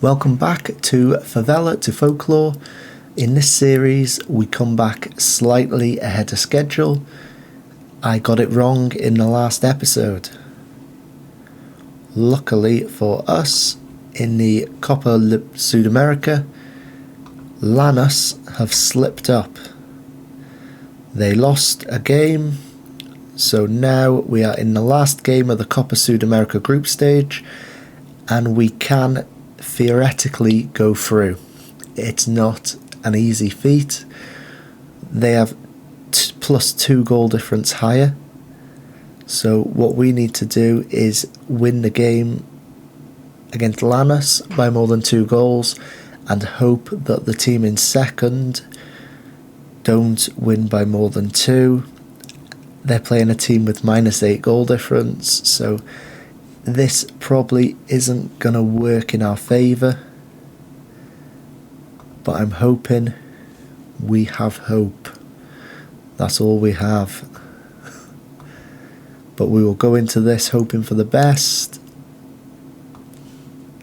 Welcome back to Favela to Folklore. In this series, we come back slightly ahead of schedule. I got it wrong in the last episode. Luckily for us, in the Copa Sudamericana, Lanús have slipped up. They lost a game, so now we are in the last game of the Copa Sudamericana group stage, and we can theoretically go through. It's not an easy feat. They have plus 2 goal difference higher, so what we need to do is win the game against Lanús by more than 2 goals and hope that the team in second don't win by more than 2. They're playing a team with minus 8 goal difference, so this probably isn't going to work in our favour, but I'm hoping we have hope. That's all we have. But we will go into this hoping for the best.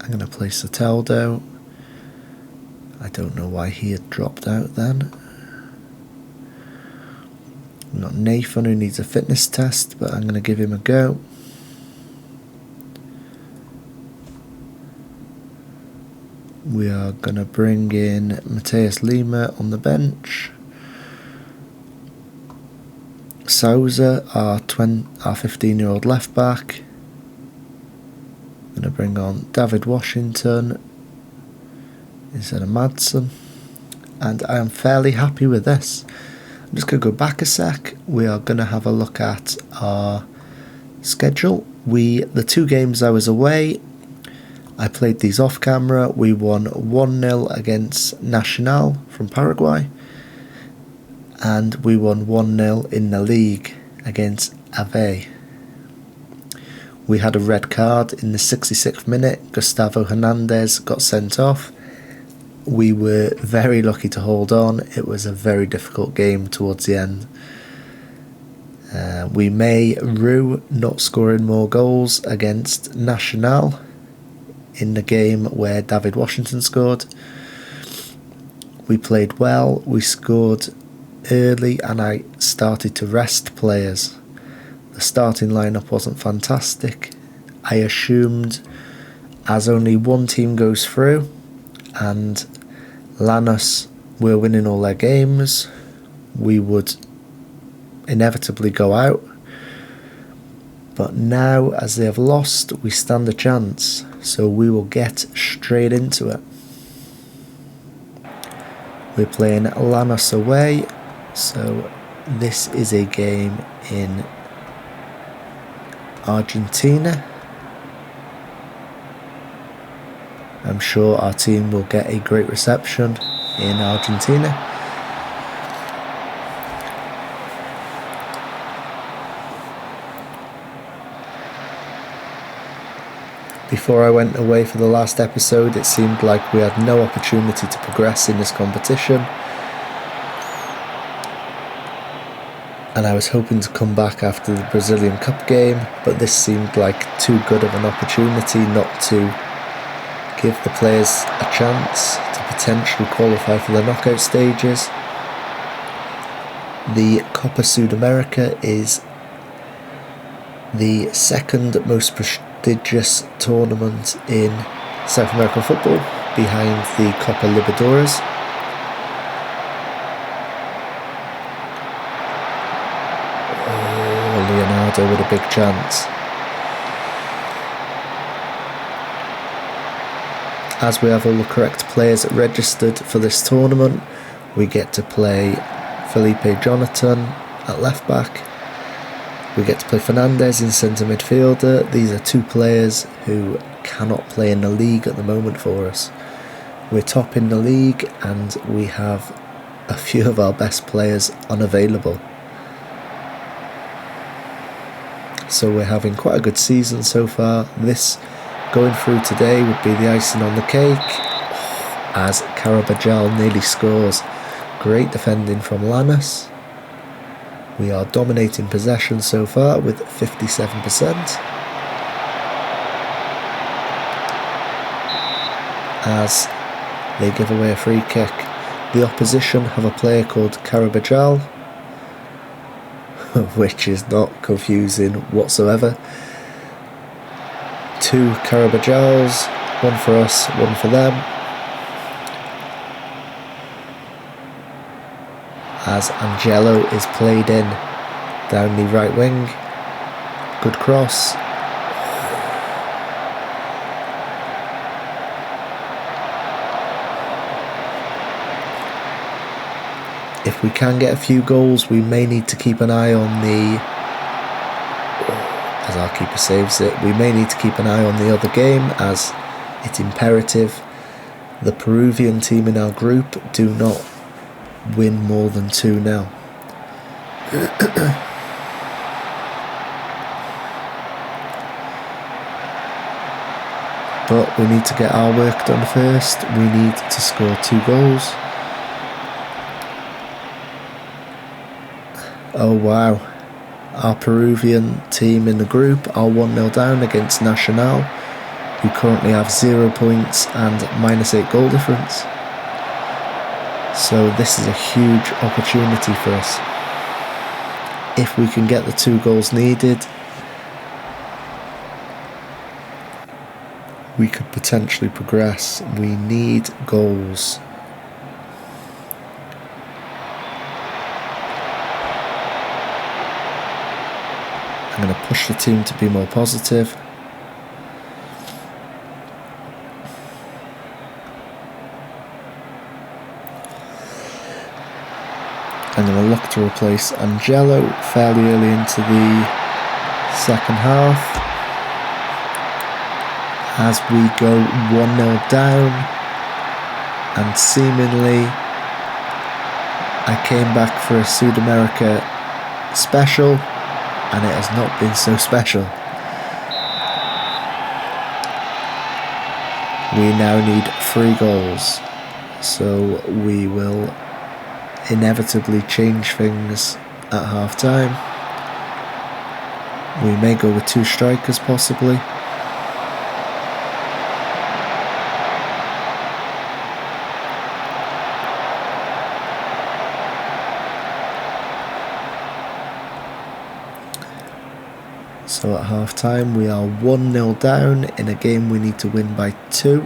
I'm going to play Soteldo. I don't know why he had dropped out then. We've got Nathan who needs a fitness test, but I'm going to give him a go. We are going to bring in Mateus Lima on the bench. Souza, our 15-year-old left back. I'm going to bring on David Washington instead of Madsen. And I am fairly happy with this. I'm just going to go back a sec. We are going to have a look at our schedule. The 2 games I was away, I played these off camera. We won 1-0 against Nacional from Paraguay, and we won 1-0 in the league against Ave. We had a red card in the 66th minute. Gustavo Hernandez got sent off. We were very lucky to hold on. It was a very difficult game towards the end. We may rue not scoring more goals against Nacional in the game where David Washington scored. We played well, we scored early, and I started to rest players. The starting lineup wasn't fantastic. I assumed as only one team goes through and Lanús were winning all their games, we would inevitably go out. But now, as they have lost, we stand a chance, so we will get straight into it. We're playing Lanús away, so this is a game in Argentina. I'm sure our team will get a great reception in Argentina. Before I went away for the last episode, it seemed like we had no opportunity to progress in this competition, and I was hoping to come back after the Brazilian Cup game, but this seemed like too good of an opportunity not to give the players a chance to potentially qualify for the knockout stages. The Copa Sudamericana is the second most prestigious tournament in South American football, behind the Copa Libertadores. Oh, Leonardo with a big chance. As we have all the correct players registered for this tournament, we get to play Felipe Jonathan at left back. We get to play Fernandez in centre midfielder. These are 2 players who cannot play in the league at the moment for us. We're top in the league and we have a few of our best players unavailable. So we're having quite a good season so far. This going through today would be the icing on the cake, as Carabajal nearly scores. Great defending from Lanús. We are dominating possession so far with 57%. as they give away a free kick. The opposition have a player called Carabajal, which is not confusing whatsoever. 2 Carabajals, one for us, one for them. As Angelo is played in down the right wing. Good cross. If we can get a few goals, we may need to keep an eye on the, as our keeper saves it, we may need to keep an eye on the other game, as it's imperative the Peruvian team in our group do not win more than 2-0. But we need to get our work done first. We need to score 2 goals. Oh wow, our Peruvian team in the group are 1-0 down against Nacional, who currently have 0 points and -8 goal difference. So this is a huge opportunity for us. If we can get the 2 goals needed, we could potentially progress. We need goals. I'm going to push the team to be more positive. I'm going to look to replace Angelo fairly early into the second half. As we go 1-0 down, and seemingly I came back for a Sudamerica special, and it has not been so special. We now need 3 goals, so we will inevitably change things at half time. We may go with 2 strikers possibly. So at half time we are 1-0 down in a game we need to win by 2.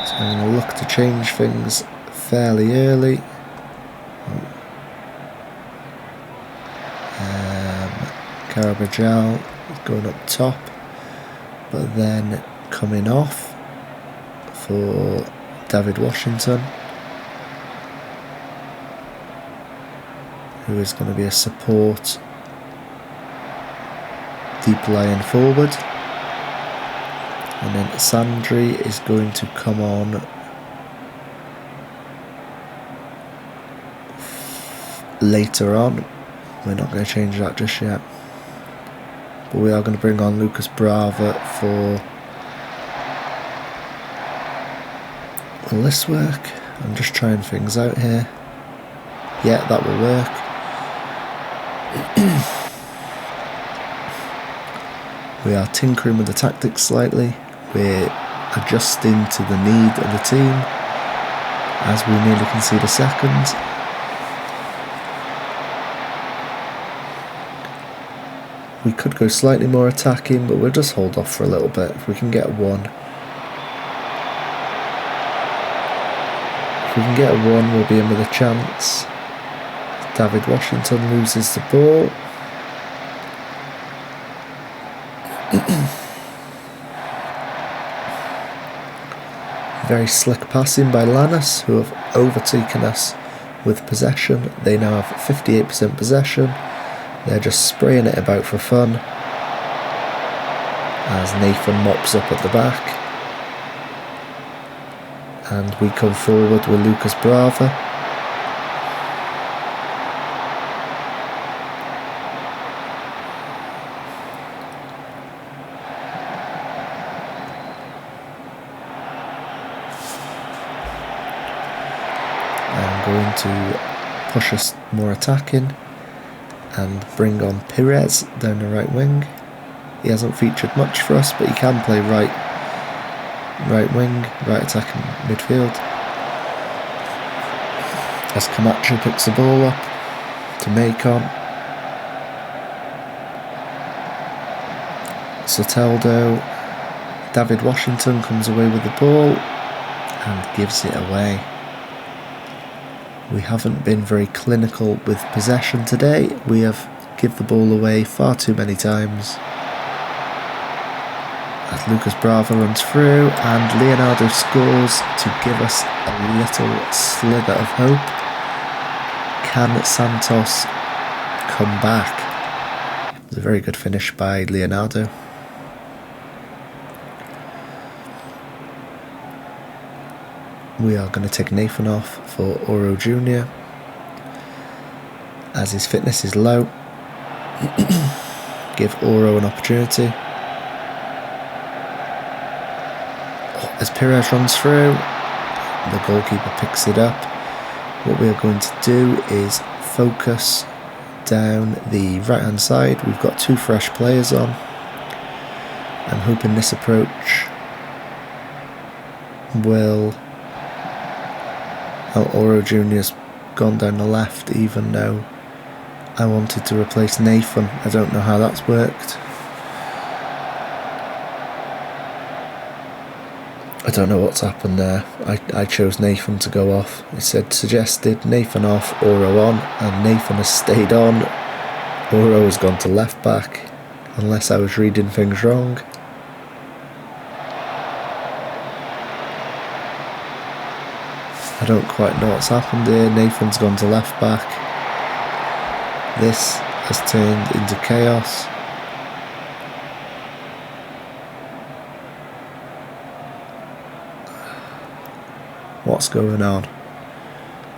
So I'm going to look to change things fairly early. Carabajal going up top, but then coming off for David Washington, who is going to be a support deep lying forward. And then Sandri is going to come on later on. We're not going to change that just yet. But we are going to bring on Lucas Brava for... Will this work? I'm just trying things out here. Yeah, that will work. We are tinkering with the tactics slightly. We're adjusting to the need of the team as we nearly concede a second. We could go slightly more attacking, but we'll just hold off for a little bit. If we can get 1. If we can get a 1, we'll be in with a chance. David Washington loses the ball. Very slick passing by Lanús, who have overtaken us with possession. They now have 58% possession. They're just spraying it about for fun as Nathan mops up at the back. And we come forward with Lucas Brava. I'm going to push us more attacking and bring on Pires down the right wing. He hasn't featured much for us, but he can play right right wing, right attacking midfield. As Camacho picks the ball up to Macon. Soteldo. David Washington comes away with the ball and gives it away. We haven't been very clinical with possession today. We have given the ball away far too many times. As Lucas Bravo runs through and Leonardo scores to give us a little slither of hope. Can Santos come back? It was a very good finish by Leonardo. We are going to take Nathan off for Oro Jr. as his fitness is low. Give Oro an opportunity. As Perez runs through, the goalkeeper picks it up. What we are going to do is focus down the right hand side. We've got 2 fresh players on. I'm hoping this approach will... Oro Jr.'s gone down the left, even though I wanted to replace Nathan. I don't know how that's worked. I don't know what's happened there. I chose Nathan to go off. It said suggested Nathan off, Oro on, and Nathan has stayed on. Oro has gone to left back, unless I was reading things wrong. I don't quite know what's happened here. Nathan's gone to left back. This has turned into chaos. What's going on?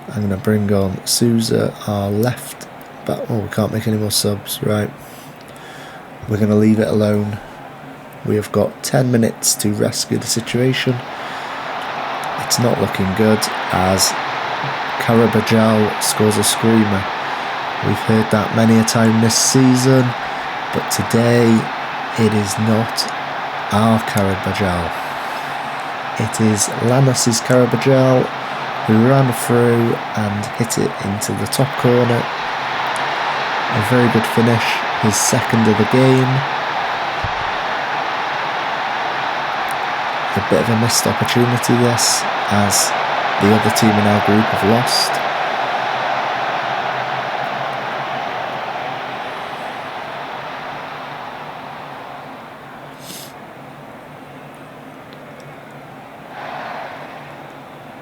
I'm going to bring on Souza, our left back. Oh, we can't make any more subs, right. We're going to leave it alone. We have got 10 minutes to rescue the situation. It's not looking good as Carabajal scores a screamer. We've heard that many a time this season, but today it is not our Carabajal. It is Lanos' Carabajal who ran through and hit it into the top corner. A very good finish, his second of the game. A bit of a missed opportunity this, as the other team in our group have lost.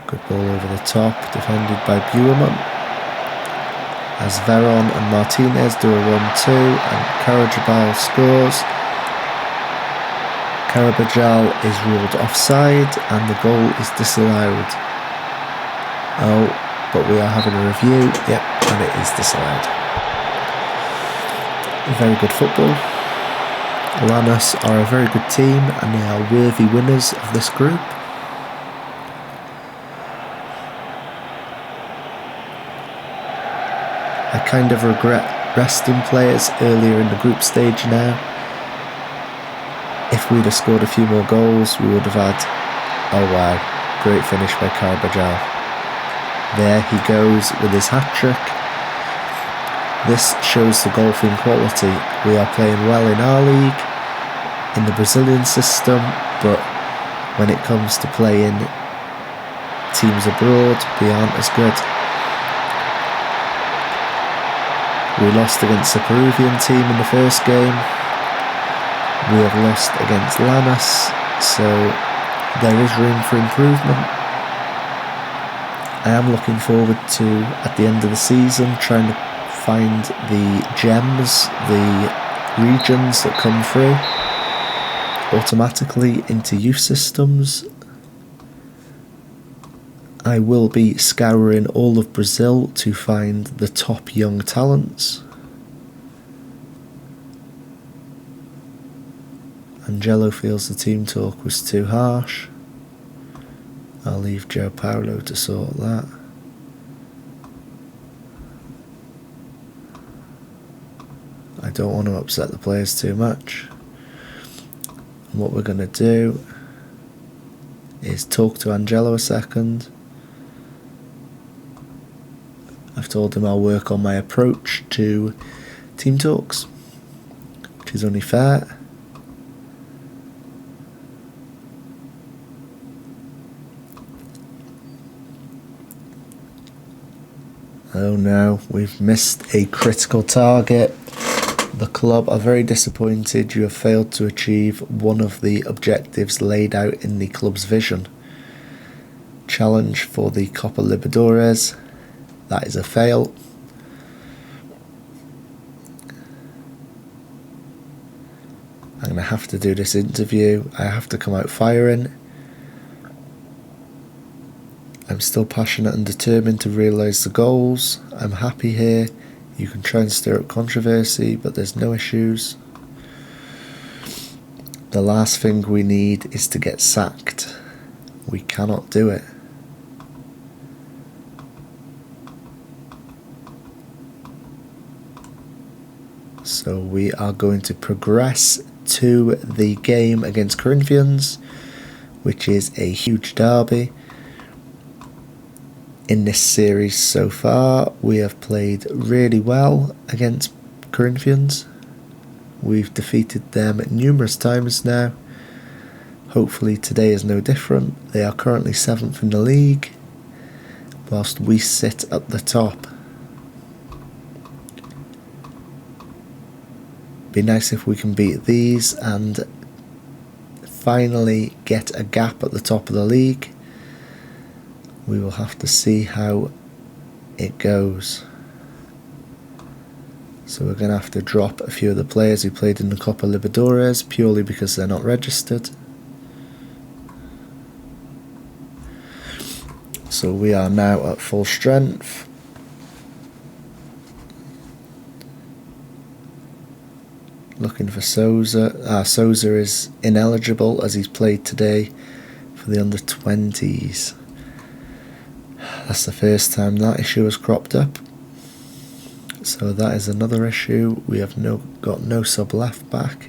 Good ball over the top, defended by Buerman. As Veron and Martinez do a 1-2 and Carabajal scores. Carabajal is ruled offside and the goal is disallowed. Oh, but we are having a review. Yep, and it is disallowed. Very good football. Lanos are a very good team and they are worthy winners of this group. I kind of regret resting players earlier in the group stage now. If we'd have scored a few more goals, we would have had... Oh wow, great finish by Carabajal. There he goes with his hat-trick. This shows the golfing quality. We are playing well in our league, in the Brazilian system, but when it comes to playing teams abroad, we aren't as good. We lost against the Peruvian team in the first game. We have lost against Lanos, so there is room for improvement. I am looking forward to, at the end of the season, trying to find the gems, the regions that come through automatically into youth systems. I will be scouring all of Brazil to find the top young talents. Angelo feels the team talk was too harsh. I'll leave Joe Paulo to sort that. I don't want to upset the players too much. And what we're going to do is talk to Angelo a second. I've told him I'll work on my approach to team talks, which is only fair. Oh no, we've missed a critical target. The club are very disappointed. You have failed to achieve one of the objectives laid out in the club's vision. Challenge for the Copa Libertadores. That is a fail. I'm going to have to do this interview. I have to come out firing. I'm still passionate and determined to realise the goals. I'm happy here. You can try and stir up controversy, but there's no issues. The last thing we need is to get sacked. We cannot do it. So we are going to progress to the game against Corinthians, which is a huge derby. In this series so far, we have played really well against Corinthians. We've defeated them numerous times now. Hopefully today is no different. They are currently 7th in the league, whilst we sit at the top. Be nice if we can beat these and finally get a gap at the top of the league. We will have to see how it goes. So we're going to have to drop a few of the players who played in the Copa Libertadores purely because they're not registered. So we are now at full strength. Looking for Souza. Souza is ineligible as he's played today for the under-20s. That's the first time that issue has cropped up. So that is another issue. We have got no sub left back.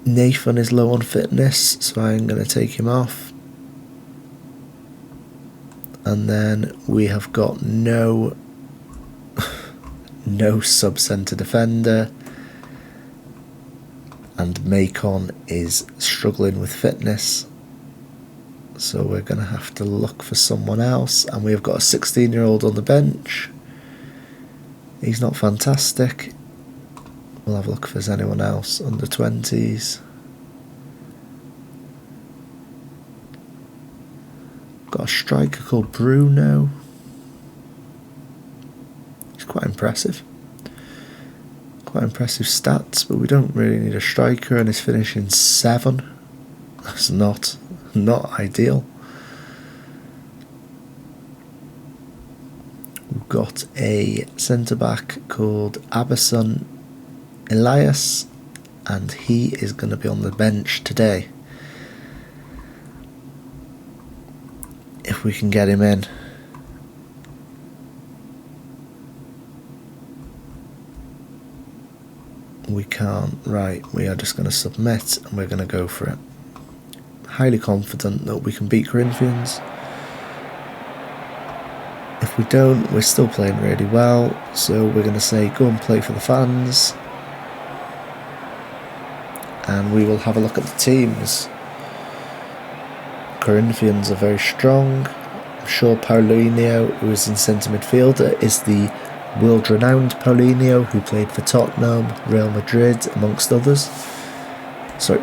Nathan is low on fitness, so I'm going to take him off. And then we have got no sub-centre defender. And Macon is struggling with fitness. So we're going to have to look for someone else. And we've got a 16-year-old on the bench. He's not fantastic. We'll have a look if there's anyone else under 20s. Got a striker called Bruno. He's quite impressive. Quite impressive stats, but we don't really need a striker, and he's finishing 7. That's not ideal. We've got a centre-back called Abason Elias, and he is going to be on the bench today. If we can get him in. We can't. Right, we are just going to submit and we're going to go for it. Highly confident that we can beat Corinthians. If we don't, we're still playing really well, so we're going to say go and play for the fans, and we will have a look at the teams. Corinthians are very strong. I'm sure Paulinho, who is in centre midfielder, is the world-renowned Paulinho who played for Tottenham, Real Madrid, amongst others. Sorry,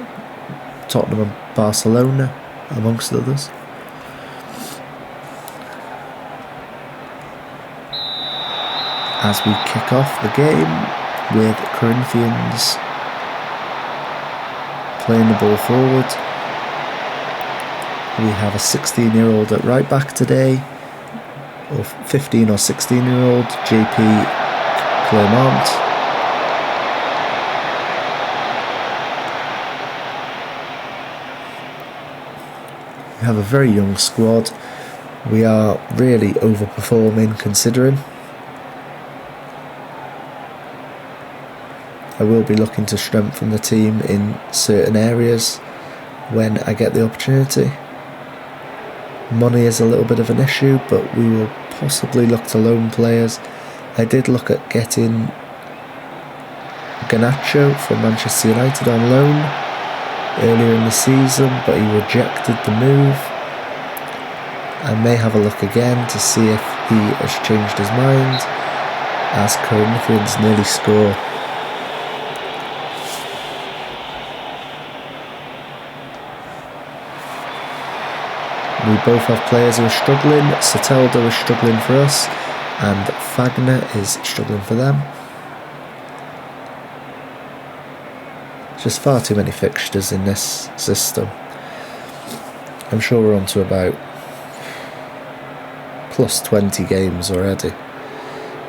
Tottenham and Barcelona, amongst others. As we kick off the game with Corinthians playing the ball forward. We have a 16-year-old at right back today, or 15 or 16-year-old JP Clermont. We have a very young squad. We are really overperforming considering. I will be looking to strengthen the team in certain areas when I get the opportunity. Money is a little bit of an issue, but we will possibly look to loan players. I did look at getting Garnacho from Manchester United on loan earlier in the season, but he rejected the move. I may have a look again to see if he has changed his mind, as Corinthians nearly score. We both have players who are struggling. Soteldo is struggling for us, and Fagner is struggling for them. Just far too many fixtures in this system. I'm sure we're on to about plus 20 games already.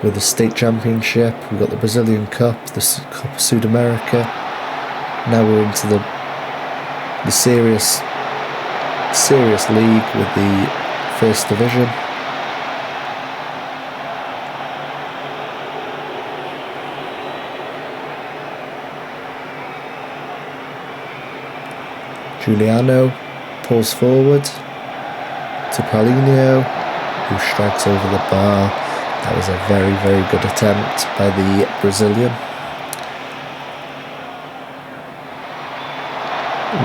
With the state championship, we've got the Brazilian Cup, the Copa Sudamericana. Now we're into the serious league with the first division. Giuliano pulls forward to Paulinho, who strikes over the bar. That was a very, very good attempt by the Brazilian.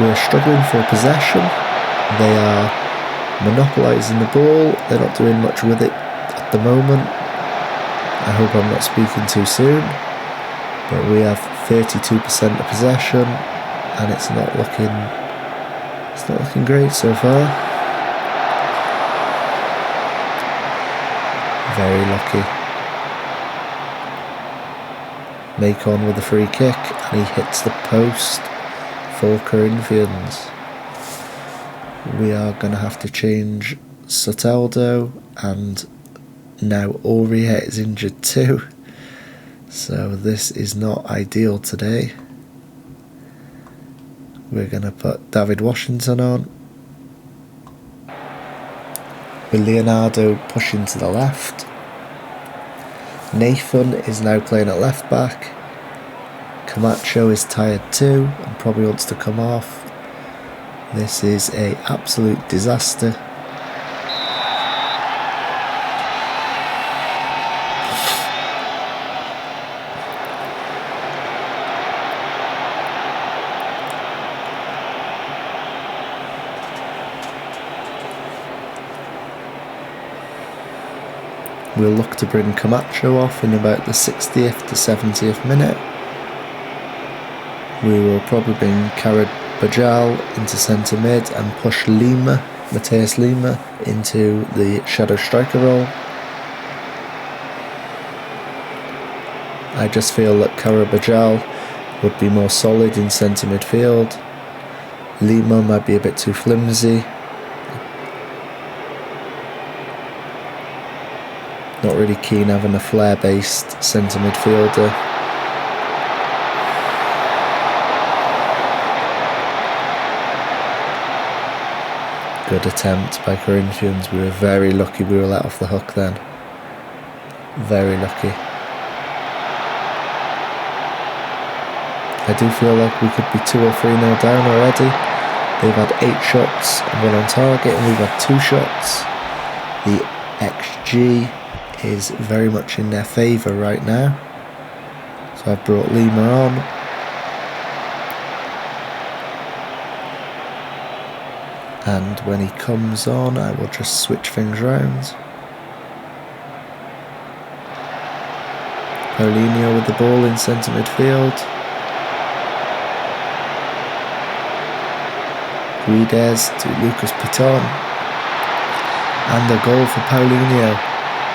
We're struggling for possession. They are monopolising the ball. They're not doing much with it at the moment. I hope I'm not speaking too soon. But we have 32% of possession, and it's not looking great so far. Very lucky. Macon with a free kick, and he hits the post for Corinthians. We are going to have to change Soteldo, and now Aurier is injured too. So this is not ideal today. We're going to put David Washington on, with Leonardo pushing to the left. Nathan is now playing at left back. Camacho is tired too and probably wants to come off. This is an absolute disaster. We'll look to bring Camacho off in about the 60th to 70th minute. We will probably bring Carabajal into centre mid and push Mateus Lima, into the shadow striker role. I just feel that Carabajal would be more solid in centre midfield. Lima might be a bit too flimsy. Not really keen having a flair-based centre midfielder. Good attempt by Corinthians. We were very lucky we were let off the hook then. Very lucky. I do feel like we could be 2 or 3-0 down already. They've had 8 shots and 1 on target, and we've had 2 shots. The XG is very much in their favour right now. So I've brought Lima on. And when he comes on, I will just switch things round. Paulinho with the ball in centre midfield. Guedes to Lucas Piton. And a goal for Paulinho.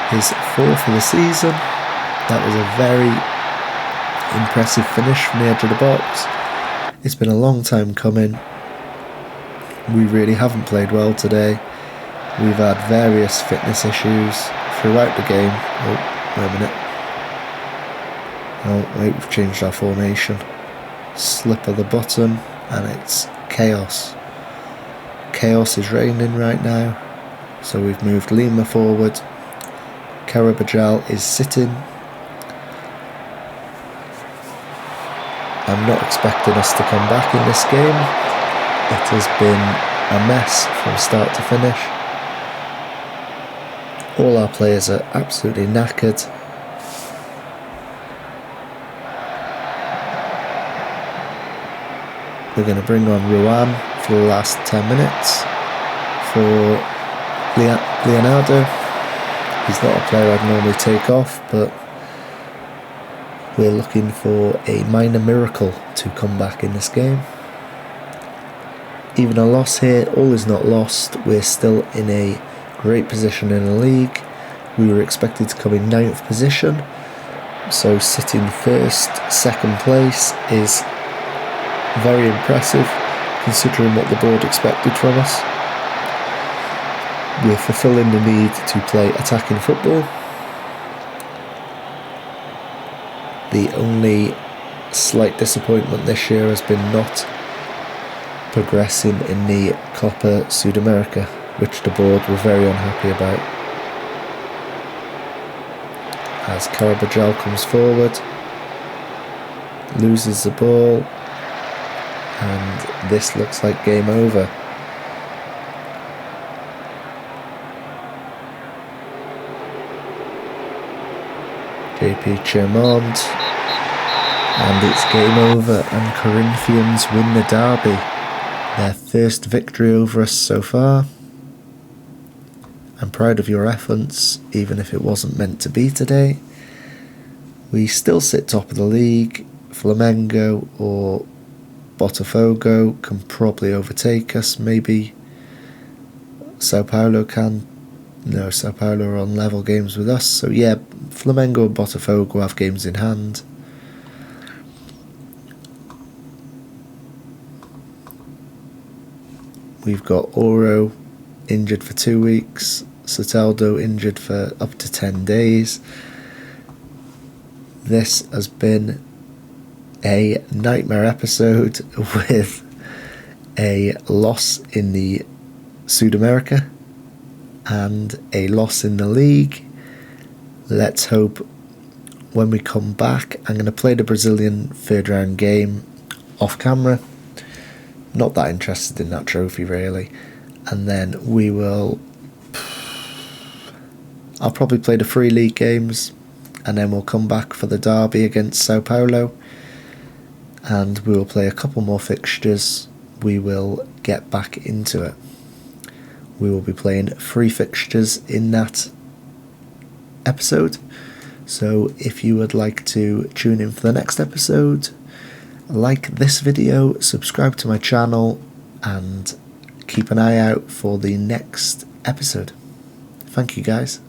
His 4th of the season. That was a very impressive finish from the edge of the box. It's been a long time coming. We really haven't played well today. We've had various fitness issues throughout the game. Oh, wait a minute. Oh, wait, we've changed our formation. Slip of the button, and it's chaos. Chaos is reigning right now. So we've moved Lima forward. Carabajal is sitting. I'm not expecting us to come back in this game. It has been a mess from start to finish. All our players are absolutely knackered. We're going to bring on Ruan for the last 10 minutes for Leonardo. He's not a player I'd normally take off, but we're looking for a minor miracle to come back in this game. Even a loss here, all is not lost. We're still in a great position in the league. We were expected to come in 9th position, so sitting first, second place is very impressive considering what the board expected from us. We're fulfilling the need to play attacking football. The only slight disappointment this year has been not progressing in the Copa Sudamericana, which the board were very unhappy about. As Carabajal comes forward, loses the ball, and this looks like game over. JP Chermont, and it's game over, and Corinthians win the derby. Their first victory over us so far. I'm proud of your efforts, even if it wasn't meant to be today. We still sit top of the league. Flamengo or Botafogo can probably overtake us, maybe. Sao Paulo can. No, Sao Paulo are on level games with us. So yeah, Flamengo and Botafogo have games in hand. We've got Oro injured for 2 weeks. Soteldo injured for up to 10 days. This has been a nightmare episode with a loss in the Sudamerica and a loss in the league. Let's hope when we come back, I'm going to play the Brazilian third round game off camera. Not that interested in that trophy really. And then I'll probably play the free league games, and then we'll come back for the derby against Sao Paulo, and we will play a couple more fixtures. We will get back into it. We will be playing 3 fixtures in that episode, so if you would like to tune in for the next episode, like this video, subscribe to my channel, and keep an eye out for the next episode. Thank you guys.